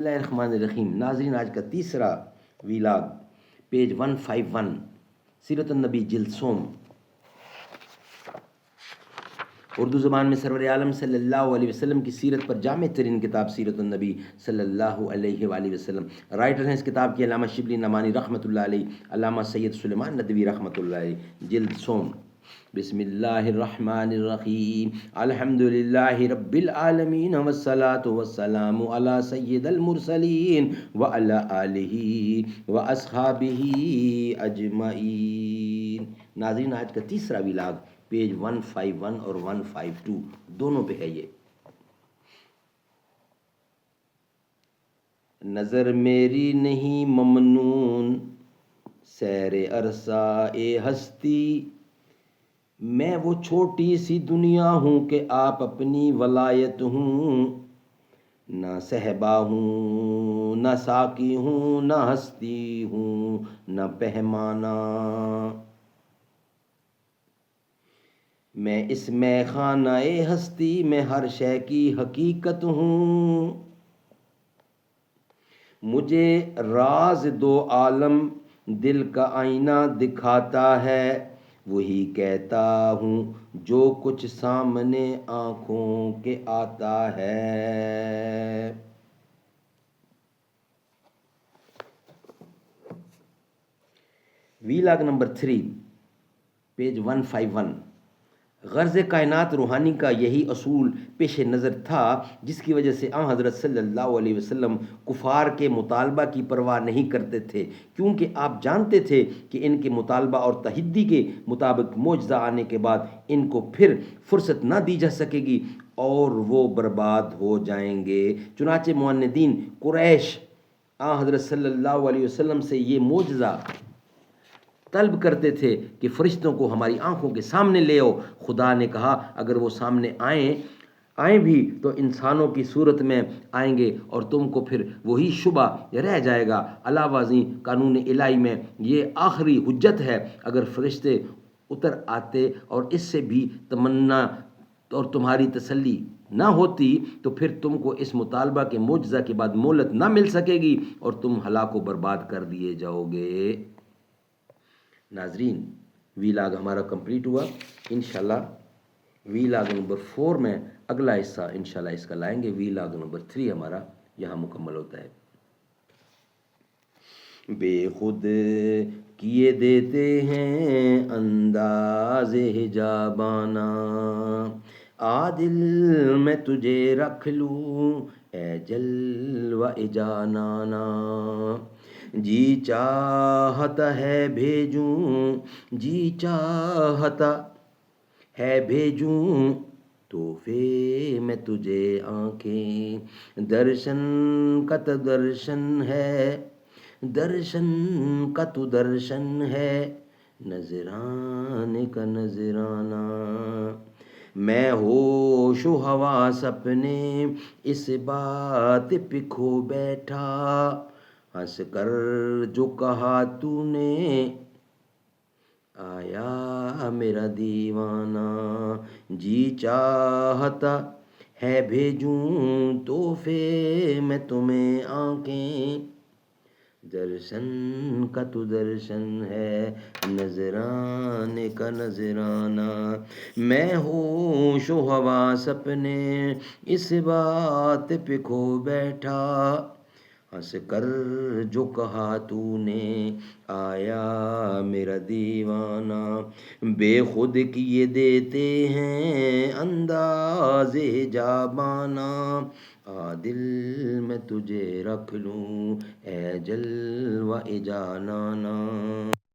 Bismillahirrahmanirrahim. नाज़रीन, आज का तीसरा वीलाग पेज 151 सीरत नबी जिल्द सोम उर्दू ज़बान में सरवर आलम सल्लल्लाहु अलैहि वसल्लम की सीरत पर जामे तरीन किताब सीरत नबी सल्लल्लाहु अलैहि वसल्लम। राइटर हैं इस किताब के अल्लामा शिबली नमानी रहमतुल्लाह अलैह, अल्लामा सैयद सुलेमान नदवी रहमतुल्लाह अलैह। जिल्द सोम। बिस्मिल्लाहिर्रहमानिर्रहीम। अल्हम्दुलिल्लाहि रब्बिल आलमीन वस्सलातु वस्सलामु अला सय्यिदिल मुरसलीन व अला आलिहि व अस्हाबिहि अजमईन। नाज़रीन, आज का तीसरा विलाग पेज 151 और 152 दोनों पे है ये। नज़र मेरी नहीं ममनून सैरे अरसा ए हस्ती, मैं वो छोटी सी दुनिया हूँ कि आप अपनी वलायत हूँ। ना सहबा हूँ ना साकी हूँ ना हस्ती हूँ ना पहमाना, मैं इस मैखाना ए हस्ती में हर शय की हकीकत हूँ। मुझे राज दो आलम दिल का आईना दिखाता है, वही कहता हूँ जो कुछ सामने आँखों के आता है। Vlog number 3 page 151। गर्ज़ कायनात रूहानी का यही असूल पेश नज़र था जिसकी वजह से हज़रत सल्लल्लाहु अलैहि वसल्लम कुफ़ार के मुतालबा की परवाह नहीं करते थे, क्योंकि आप जानते थे कि इनके मुतालबा और तहद्दी के मुताबिक मोजज़ा आने के बाद इनको फिर फुर्सत ना दी जा सकेगी और वो बर्बाद हो जाएंगे। चुनाचे मुअन्निदीन कुरैश हज़रत सल्लल्लाहु अलैहि वसल्लम से ये मोजज़ा तलब करते थे कि फ़रिश्तों को हमारी आंखों के सामने ले आओ। खुदा ने कहा अगर वो सामने आए भी तो इंसानों की सूरत में आएंगे और तुमको फिर वही शुबा रह जाएगा। अलावाज़ी कानून इलाही में ये आखिरी हुज्जत है। अगर फ़रिश्ते उतर आते और इससे भी तमन्ना और तुम्हारी तसल्ली ना होती तो फिर तुमको इस मुतालबा के मोजज़ा के बाद मोहलत ना मिल सकेगी और तुम हलाक व बर्बाद कर दिए जाओगे। नाजरीन, वीलाग हमारा कंप्लीट हुआ। इंशाल्लाह वीलाग नंबर 4 में अगला हिस्सा इंशाल्लाह इसका लाएंगे। वीलाग नंबर 3 हमारा यहाँ मुकम्मल होता है। बेखुद किए देते हैं अंदाज़े हिजाबाना, आदिल मैं तुझे रख लूँ ए जलवा ए जानाना। जी चाहता है भेजूं जी चाहता है भेजूं तोहफे में तुझे आंखें, दर्शन का तो दर्शन है दर्शन का तो दर्शन है, नजराने का नजराना। मैं होश व हवास अपने इस बात पे खो बैठा, हंस कर जो कहा तूने आया मेरा दीवाना। जी चाहता है भेजूं तोहफे मैं तुम्हें आंखें, दर्शन का तो दर्शन है नजराने का नजराना। मैं होश व हवास अपने इस बात पे खो बैठा, हंस कर जो कहा तूने आया मेरा दीवाना। बेखुद किए देते हैं अंदाज़े जाबाना, दिल में तुझे रख लूँ ए जलवा ए जानाना।